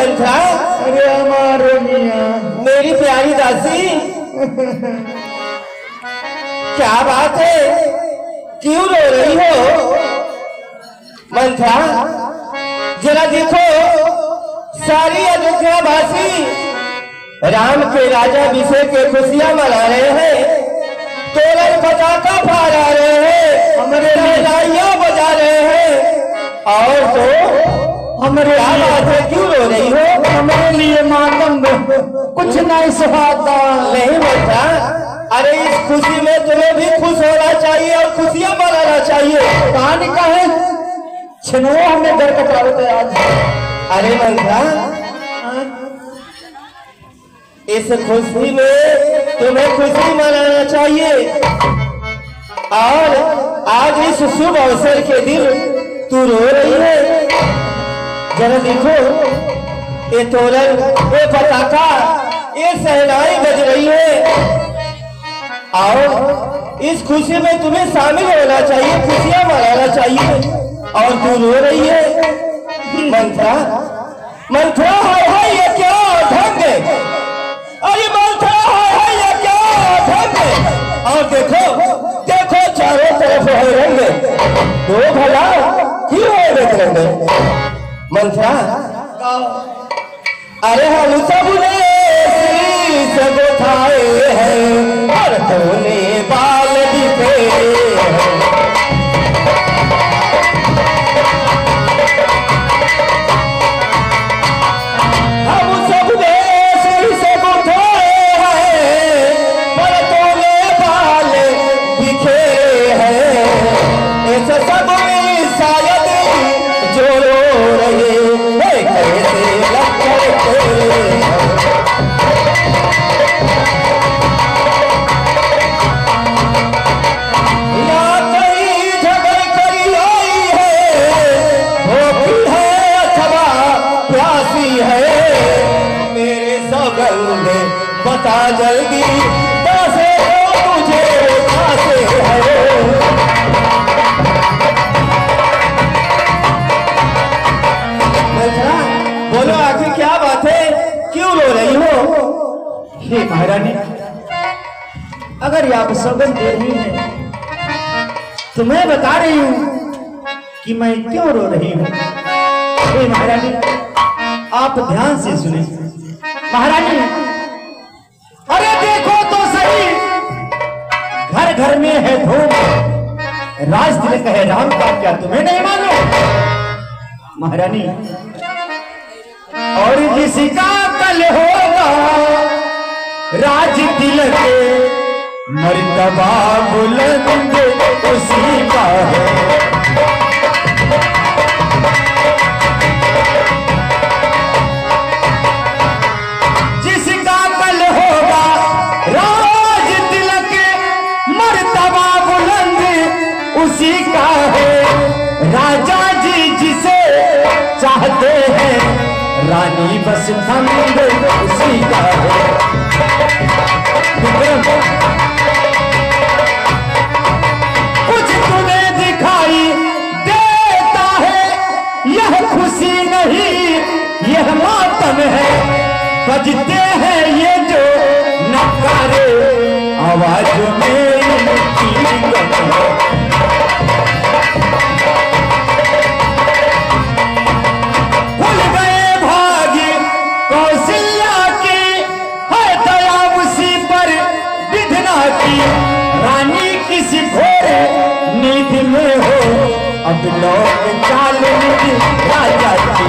मंत्रा। अरे हमारे मियाँ, मेरी प्यारी दासी, क्या बात है, क्यों रो रही हो? मंत्रा, जरा देखो, सारी अयोध्या वासी राम के राजा अभिषेक के खुशियां मना रहे हैं, तोरण पटाखा फहरा रहे हैं, हमारे लड़ाइयां बजा रहे हैं, और तो हमारे क्या बात है, क्यों रो रही हो? हमारे लिए मातम कुछ नहीं सुहाता। नहीं मंत्रा, अरे इस खुशी में तुम्हें भी खुश होना चाहिए और खुशियां मनाना चाहिए। कहानी का है छिनो हमने घर कटावत है आज। अरे मंत्रा, इस खुशी में तुम्हें खुशी मनाना चाहिए, और आज इस शुभ अवसर के दिन तू रो रही है। जरा देखो, ये तोरण, ये पटाखा, ये सहनाई बज रही है, और इस खुशी में तुम्हें शामिल होना चाहिए, खुशियां मनाना चाहिए, और तू रो रही है। मंत्रा, मंत्रा, हाय ये क्या ढंग है? अरे मंत्रा, हाय ये क्या ढंग है? और देखो देखो, चारों तरफ है रंग, तो भला क्यों है रंग? मंत्रा, अरे हम सब ने शीश उठाए हैं, और तूने बाल दिखे हैं। हम सब ने शीश उठाए हैं, पर तूने बाल दिखे हैं। ऐसे सब शायद जो रो रहे हैं, कैसे लगते या कहीं झगड़ कर आई है, भूखी है अथवा प्यासी है, मेरे सौगंध बता जल्दी, कैसे हो तुझे कैसे है? बोलो आखिर क्या बात है, क्यों रो रही हो? हे महारानी, अगर आप सौगंध दे रही हैं तो मैं बता रही हूं कि मैं क्यों रो रही हूं। हे महारानी, आप ध्यान से सुने। महारानी, अरे देखो तो सही, घर घर में है धूम, राज तिलक है राम का, क्या तुम्हें नहीं मालूम? महारानी, और किसी का कल होगा राज तिलक, मर्तबा बुलंद उसी का है। जिसका कल होगा राज तिलक, मर्तबा बुलंद उसी का है। राजा जी जिसे चाहते हैं, रानी बस फंद उसी का है। कुछ तुम्हें दिखाई देता है, यह खुशी नहीं यह मातम है। बजते हैं ये जो नकारे, आवाज में इनकी गम है। भूल गए भाग्य कौशल्या की, है दया उसी पर विधना की। रानी किसी घोर नींद में हो, अब लोग चाल निधि राजा की।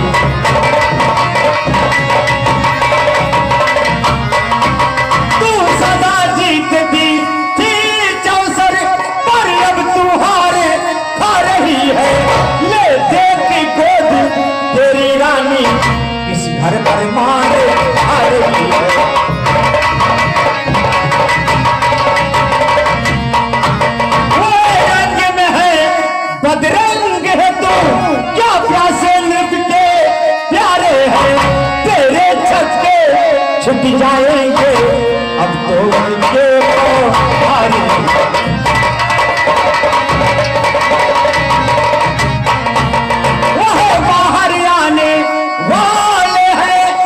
तू सदा जीतती थी चौसर, पर अब तू हार खा रही है। ले देखी गोद तेरी रानी, इस घर पर मार खा रही है। वो रंग में है बदरंग है तू, क्या प्यासे नृत्य के प्यारे हैं। तेरे छक्के छुट जाएंगे, अब तो उनके भारी। वह बाहर आने वाले हैं,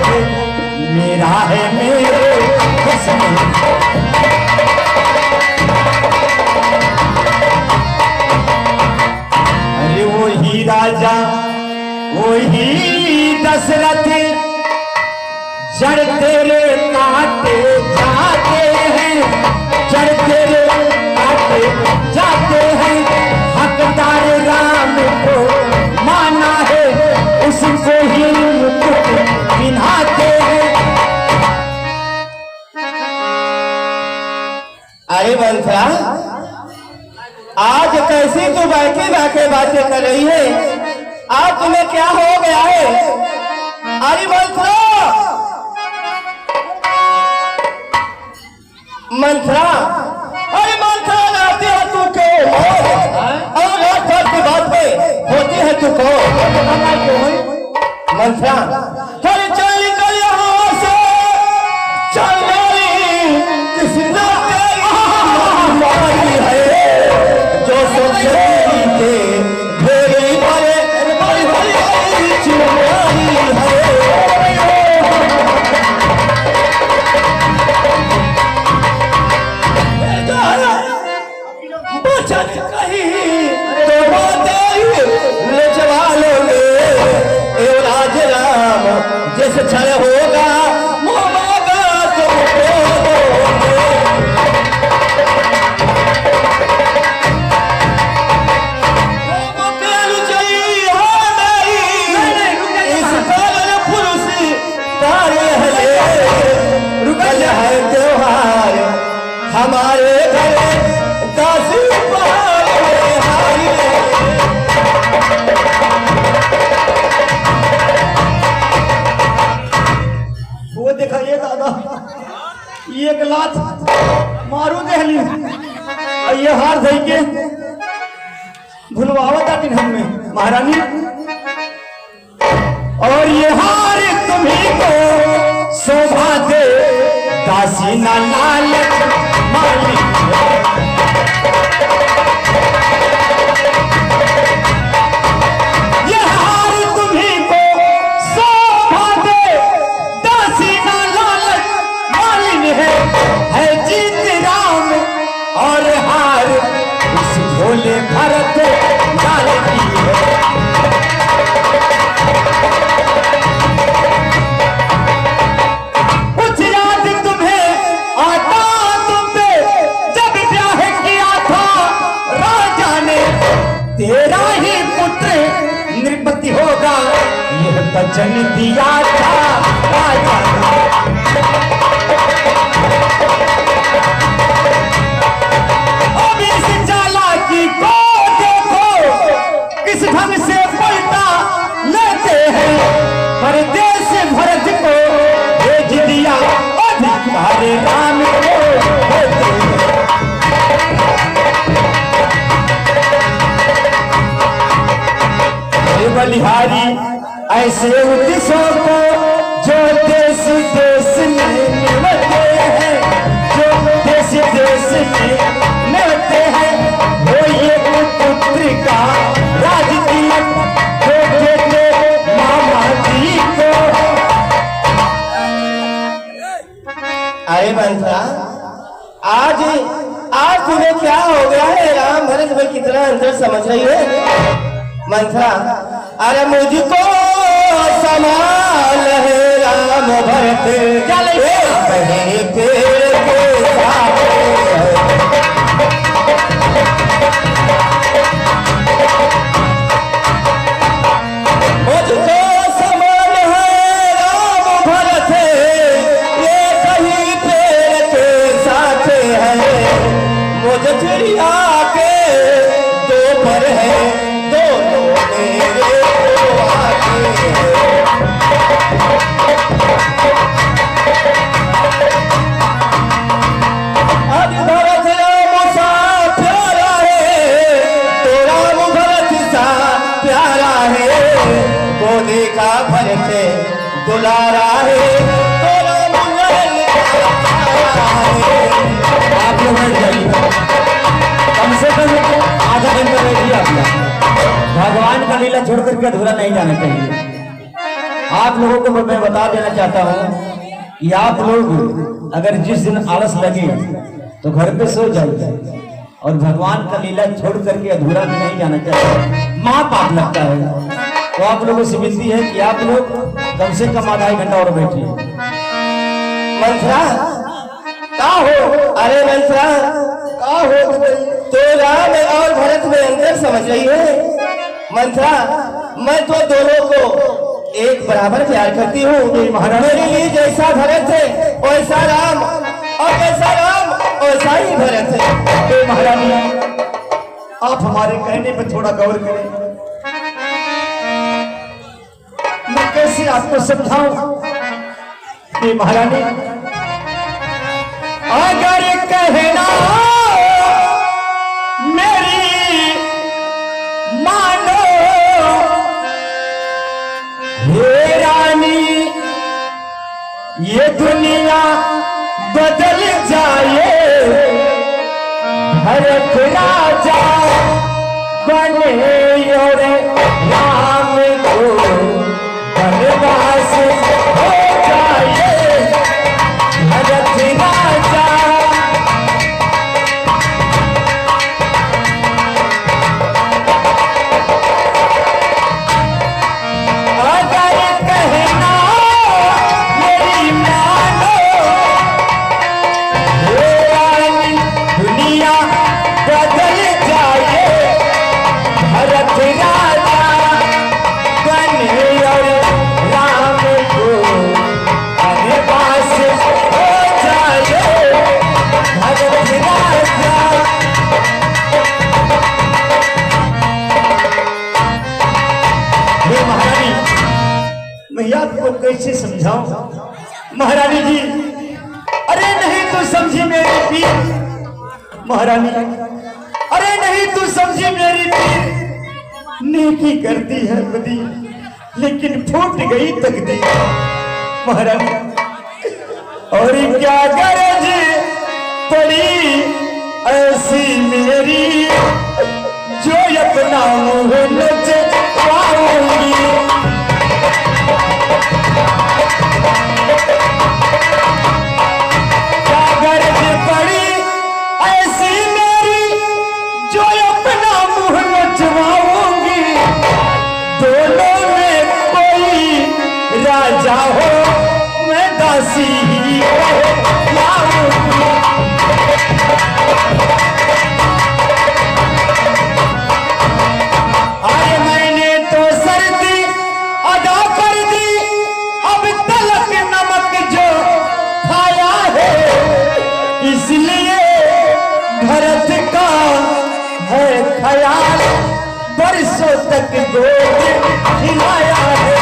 मेरा है मेरे हुस्न अरे वही राजा वही दशरथ जड़ तेरे काटे जाते हैं जड़ तेरे काटे जाते हैं हकदार राम को माना है उसको ही मुकुट पिन्हाते हैं। अरे मंत्रा आज कैसी तू बैठे बैठे बातें कर रही है? आज तुम्हें क्या हो गया है? अरे मंत्रा मंत्रा अरे मंत्रा आती है तू क्यों? और रात रात की बात पे होती है तू कौन? मंत्रा अरे चल कर यहाँ से चल गई किसी मारी है जो सोचे के भेड़ी वाले बड़ी बड़ी चिमारी है। बचन कहीं तो बातें लचवा लोगे ए राज राम जैसे छल होगा मोहगा तुमको रुकल है त्योहार हमारे घर दासी वो दिखाइए दादा एक लात मारू दहली ये हार धई के भुलवावता दिन हमें महारानी और ये हार तुम्ही को शोभा दे दासी ना लालच मालिक ये हार तुम्ही को शोभा दे दासी ना लालच मालिक है जीत राम और हार उस भोले भरत लाल की है। कुछ याद तुम्हें आता तुम पे जब ब्याह किया था राजा ने तेरा ही पुत्र नृपति होगा यह वचन दिया था राजा ने। अब इस चालाकी को देखो किस ढंग से पलटा लेते हैं परदेश भरत को भेज दिया अधिकार राम को देते हैं। हे बलिहारी ऐसे उद्देश्यों को जो देश देश में मिलते हैं जो देश देश में मिलते हैं वो ये पुत्र का राज तिलक जो देते मामा जी को। अरे मंत्रा आज आज तुम्हें क्या हो गया है? राम भरत में कितना अंतर समझ रही है मंत्रा? अरे मुझको संभाल है राम भरत बहन पेड़ के साथ मुझको संभाल है राम भरत ये कहीं पेड़ के साथ है मुझे चिड़िया के दो पर है दोनों मेरे को आते हैं। को मैं बता देना चाहता हूँ कि आप लोग अगर जिस दिन आलस लगे तो घर पे सो जाइए और भगवान का लीला छोड़ करके अधूरा भी नहीं जाना चाहिए, माँ पाप लगता है। तो आप लोगों से विनती है कि आप लोग कम से कम आधा घंटा और बैठिए। मंथरा का हो? अरे मंथरा का हो? तो राम और भरत में अंतर समझ रही है मंथरा। मैं तो दोनों को एक बराबर प्यार करती हूँ। मेरे लिए जैसा भरत है वैसा राम, और जैसा राम वैसा ही भरत है। महारानी आप हमारे कहने पर थोड़ा गौर करें। मैं कैसे आपको समझाऊं? महारानी अगर कहना मेरी मानो हे रानी, ये दुनिया बदल जाए, भरत राजा बने और राम को वनवास हो जाए, भरत राजा। अगर कहना मेरी मानो हे रानी, दुनिया बदल जाए, भरत राजा बने और राम को वनवास हो जाए, भरत राजा। हे महारानी मैं आपको कैसे समझाऊं? महारानी जी अरे नहीं तू समझी मेरी पीर। महारानी अरे नहीं तू समझी मेरी पीर। नेकी करती है बदी लेकिन फूट गई तकदीर। महारानी और क्या गरज पड़ी ऐसी मेरी, जो अपना मुंह नचवाऊंगी। क्या गरज पड़ी ऐसी मेरी, जो अपना मुंह नचवाऊंगी। दोनों में कोई राजा हो, मैं दासी ही लाऊंगी। अरे मैंने तो सर्दी अदा कर दी, अब तलक नमक जो खाया है, इसलिए भरत का है ख्याल, बरसों तक गोद खिलाया है।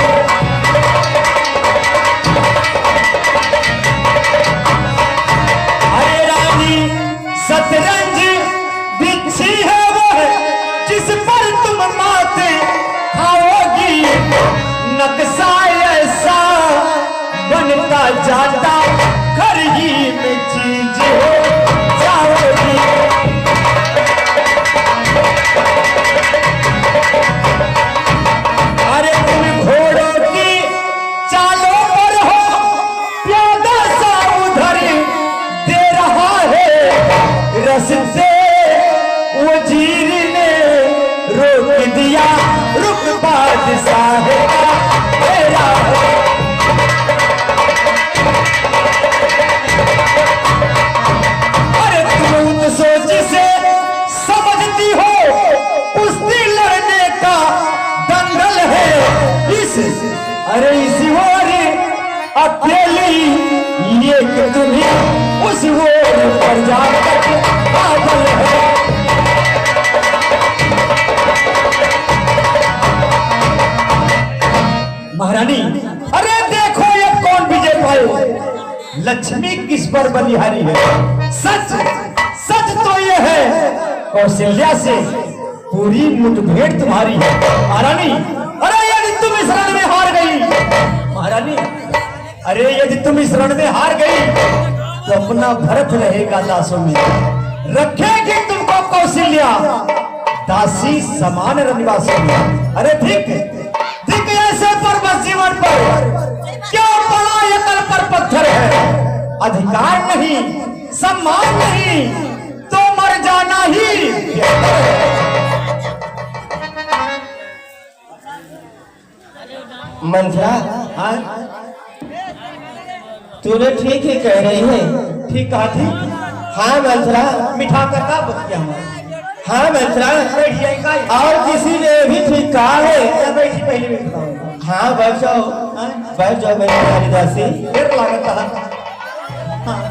अरे रानी शतरंज बिच्छी है वह, जिस पर तुम माते खाओगी। नक्शा ऐसा बनता जाता, घर ही में चीज हो जाओगी। अरे तुम घोड़ों की चालों पर हो, प्यादा सा उधर दे रहा है। रस्ते वजीर ने रोक दिया, रुक बादशाह का तेरा है। अरे तुम उस सोच से समझती हो, कुश्ती लड़ने का दंगल है। अरे इस ओर अकेली ये कि तुम्हें उस ओर पर जाकर पागल है। महारानी अरे देखो ये कौन विजय पाए। लक्ष्मी किस पर बलिहारी है। सच सच तो ये है कौशल्या से पूरी मुठभेड़ तुम्हारी है। महारानी अरे यदि तुम इस रण में हार गई, महारानी अरे यदि तुम इस रण में हार गई तो अपना भरत रहेगा दासों में, रखेगी तुमको कौशल्या दासी समान रनिवासी में। अरे ठीक ठीक ऐसे पर बस जीवन पर नहीं, सम्मान नहीं तो मर जाना ही बेहतर है। मंथरा, हाँ, तूने ठीक ही कह रही है। ठीक कहा थी। हाँ मंथरा, मिठा करता बतिया हाँ मंथरा, बैठिए का और किसी ने भी ठीक कहा है। बैठी पहले भी बताऊंगा। हाँ बैठ जाओ, बैठ जाओ मेरी प्यारी दासी। फिर लागत था।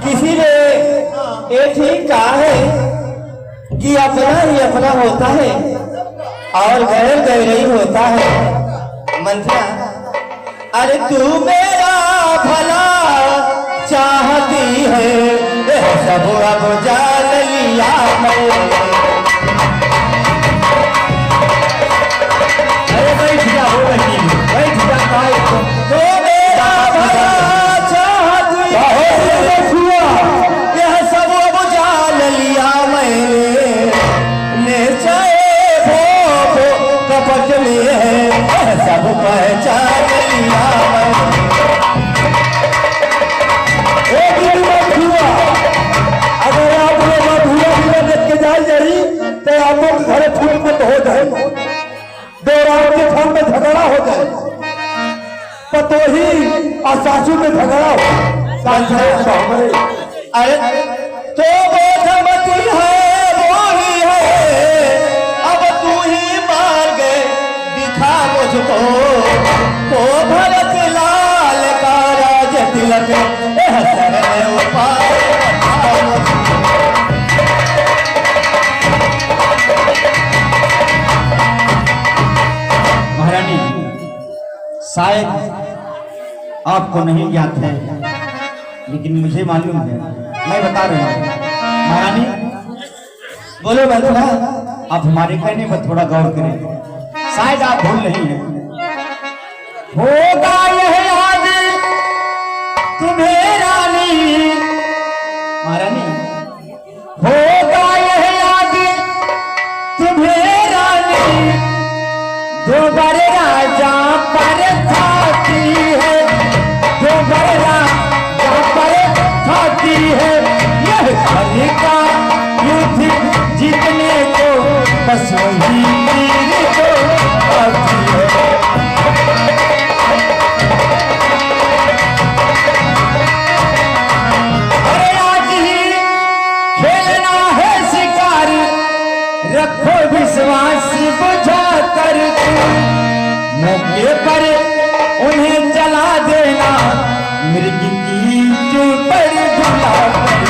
किसी ने ये ठीक कहा है कि अपना ही अपना होता है और गैर गैर ही होता है। मंथरा, अरे तू मेरा भला चाहती है, सब अब जान लिया मैंने। अरे बैठ जा, हो रही बैठ जा। तो मेरा भला चाहती है, यह सब अब जान लिया मैंने। ले चाहे भो कपट में है, सब पहचान लिया मैंने। अगर आप मधुआ देख के जाए जरी तो आपको घर फूट मत हो जाए, दो रात के फोन में झगड़ा हो जाए, पतोही और सासू में झगड़ा हो। अरे तो वो धमती है वो ही है, अब तू ही मार गए दिखा मुझको। तो भरत लाल का राज तिलक हसन उपाय बता मुझको। महारानी, शायद आपको नहीं ज्ञात है लेकिन मुझे मालूम है, मैं बता रहा हूँ। महारानी बोलो मंथरा, आप हमारे कहने पर थोड़ा गौर करें, शायद आप भूल नहीं है। होगा यह याद तुम्हें रानी, महारानी होगा यह याद तुम्हें रानी, जो बड़े राजा पर थाती है, जो बड़े राजा पर थाती है, यह कली का युद्ध जीतने को बस वही तीर को आती है। अरे आज ही खेलना है शिकार, रखो विश्वास बुझा कर, मौके पर उन्हें जला देना, मृग की चुपड़ भुला कर।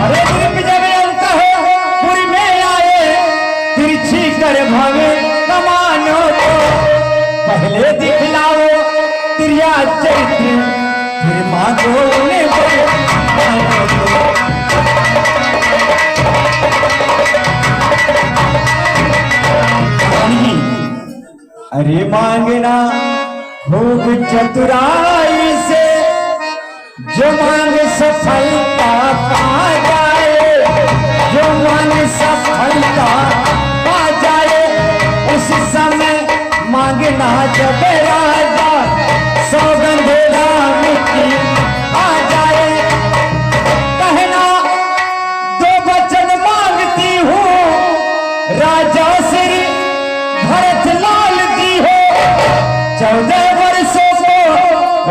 अरे मृग जब अंत हो पुरी में आए, तिरछी कर भागे कमानों को, पहले दिखलाओ तिरिया चरित्र, फिर मांगो उन्हें बलिदानों को। अरे मांगना खूब चतुराई से, जो मांग सफलता पा जाए, जो मांग सफलता पा जाए, उस समय मांगना जब राजा सौगंध राम की आ जाए। कहना दो वचन मांगती हूँ, राजा श्री भरत लाल की हो, 14 वर्षों को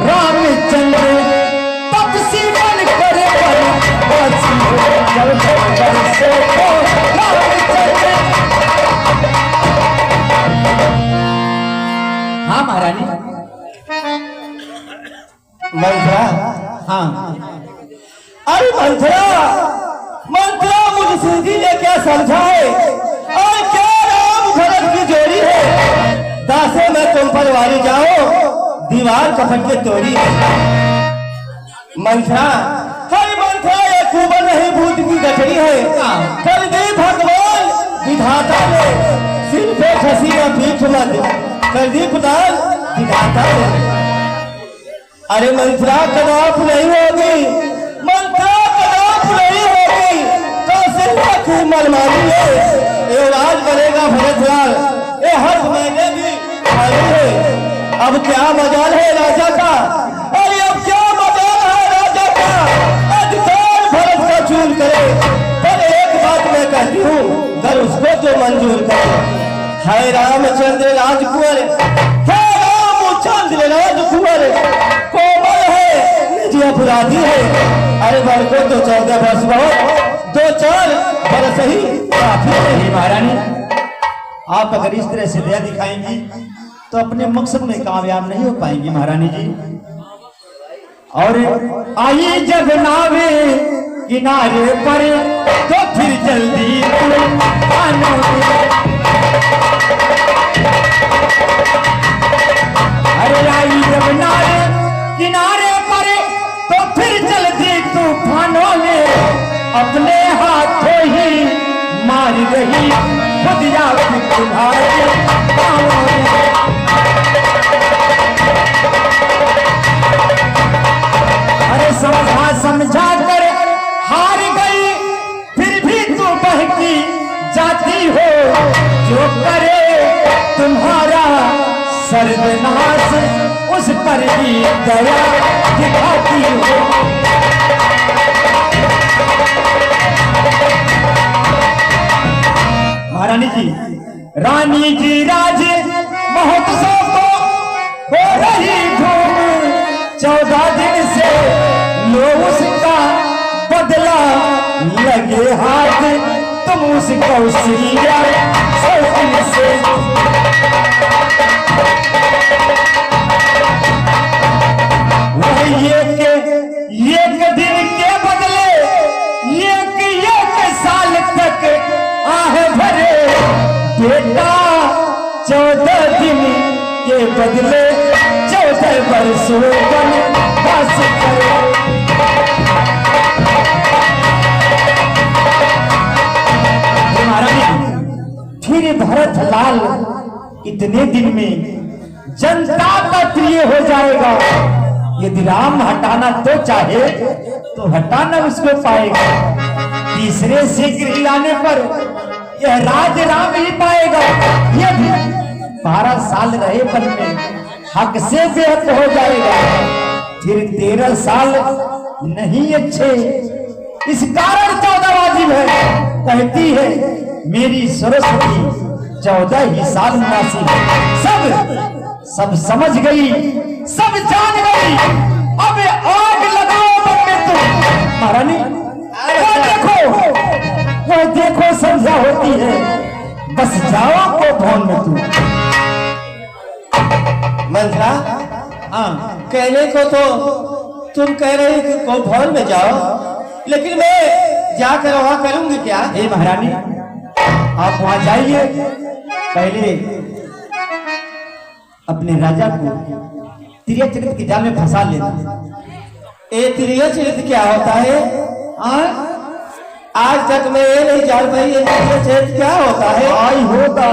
रामचंद्र तपसी बन कर बसी हो, 14 वर्षों को रामचंद्र। हाँ महारानी। मंथरा, हाँ अरे मंथरा, मंथरा मुझे सीधी ने क्या समझा है और क्या राम भरत की जोड़ी है। दासे में तुम पर वारी जाओ, दीवार कपट के तोड़ी है। मंथरा, हर मंथरा ये कुबन नहीं भूत की गठरी है। कल भी भगवान विधाता ने सिर पे खसी या पीठ मत कर दी खुदा विधाता ने। अरे मंथरा कदाप नहीं होगी, मंथरा कदाप नहीं होगी, कौशल्या की मनमानी है। ये राज बनेगा भरत लाल, ये हर महीने भी खाली है। अब क्या मजाल है राजा का, अरे अब क्या मजाल है राजा का, अधिकार भरत का चूर करे। पर एक बात मैं कहती हूँ, अगर उसको जो मंजूर करे। हाय रामचंद्र राजकुंवर, हे रामचंद्र राजकुंवर, कोमल है जी अपराधी है। अरे वर को तो 14 वर्ष बहुत, 2-4 वर्ष ही काफी है। महारानी, आप अगर इस तरह से दया दिखाएंगी तो अपने मकसद में कामयाब नहीं हो पाएंगी महारानी जी। और आई जब नावे किनारे पर तो फिर जल्दी अरे आई जब नावे किनारे पर तो फिर जल्दी तूफानों ने अपने हाथों ही मार रही खुद जाती तुम्हारे पाँवों में। अरे समझा कर हार गई, फिर भी तू बहकी जाती हो, जो करे तुम्हारा सर्वनाश उस पर ही दया दिखाती हो। महारानी जी, रानी जी राज महोत्सव को हो रही धूम, 14 दिन से लो उसका बदला लगे हाथ, तुम उस कौशल्या सौकिन से। वही एक दिन के बदले एक साल तक आह भरे, बेटा 14 दिन के बदले 14 वर्षों वनवास करे। फिर भरत लाल इतने दिन में जनता का प्रिय हो जाएगा। यदि राम हटाना तो चाहे तो हटाना उसको पाएगा। तीसरे शीघ्र लाने पर यह राज राम ही पाएगा। यदि 12 साल रहे वन में हक से बेहद हो जाएगा। फिर 13 साल नहीं अच्छे, इस कारण 14 वाजिब है। कहती है मेरी सरस्वती 14 ही साल मुनासिब। सब समझ गई, सब जान गई। अब आग लगाओ मन में तुम। महारानी वो देखो संध्या होती है, बस जाओ को भवन में तुम। मंत्रा, हाँ कहने को तो तुम कह रहे कि को भवन में जाओ, लेकिन मैं जाकर वहां करूंगी क्या? हे महारानी, आप वहां जाइए, पहले अपने राजा को तिरिया चरित्र की जाल में फंसा लेना। ये तिरिया चरित्र क्या होता है? आज तक मैं ये नहीं जान पाई ये तिरिया चरित्र क्या होता है। आई होता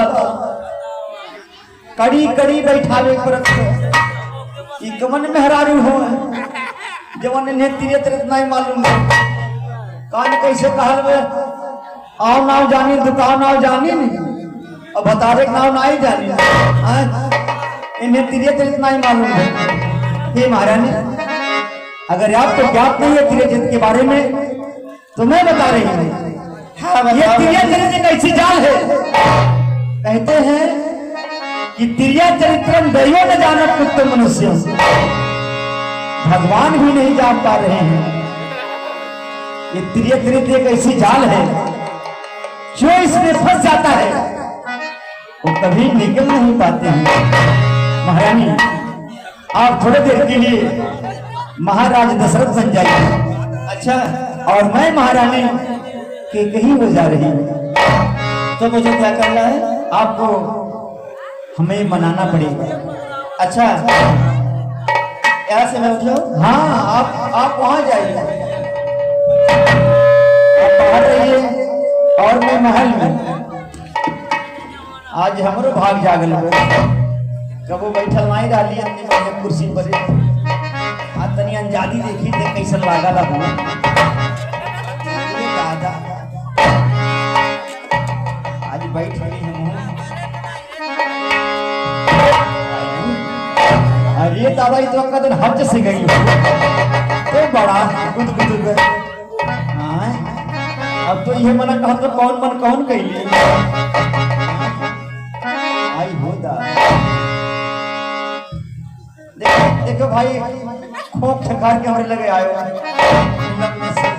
कड़ी कड़ी बैठावे परत ई कमन मेहरारू हो जवन ने तिरिया चरित्र नहीं मालूम है। कान कैसे कहल वे आओ नाव जानी दुकान नाव जानी नहीं, अब बतावे नाव नहीं जानी, इन्हें तिरिया चरित्र नहीं मालूम है। हे महारानी, अगर आपको ज्ञात नहीं है तिरिया चरित्र के बारे में तो मैं बता रही हूँ। हाँ, ये तिरिया चरित्र कैसी जाल है? कहते हैं कि तिरिया चरित्रम दैवो न जानत कुत्तो मनुष्य, भगवान भी नहीं जान पा रहे हैं। ये तिरिया चरित्र एक ऐसी जाल है जो इसमें फंस जाता है वो कभी निकल नहीं पाते हैं। महारानी, आप थोड़ी देर के लिए महाराज दशरथ बन जाइए। अच्छा, और मैं महारानी के कहीं हो जा रही हूँ, तो मुझे क्या करना है? आपको हमें मनाना पड़ेगा। अच्छा, यहाँ से मैं उठ जाऊँ? हाँ, आप वहां जाइए, आप बाहर रहिए और मैं महल में। आज हमरो भाग जागल हो, कबो बैठल नहीं डाली अपनी कुर्सी पर। आज तनी अंजादी देखी थे कैसन लागल हो। आज बैठ गई हम। दादा ये तो अक्का दिन हज से गई हो तो बड़ा गुद गुद हाँ अब तो ये मना कहा तो कौन मन कौन कैली आई हो दादा देखो देखो भाई खोख ठकार के हमारे लगे आयो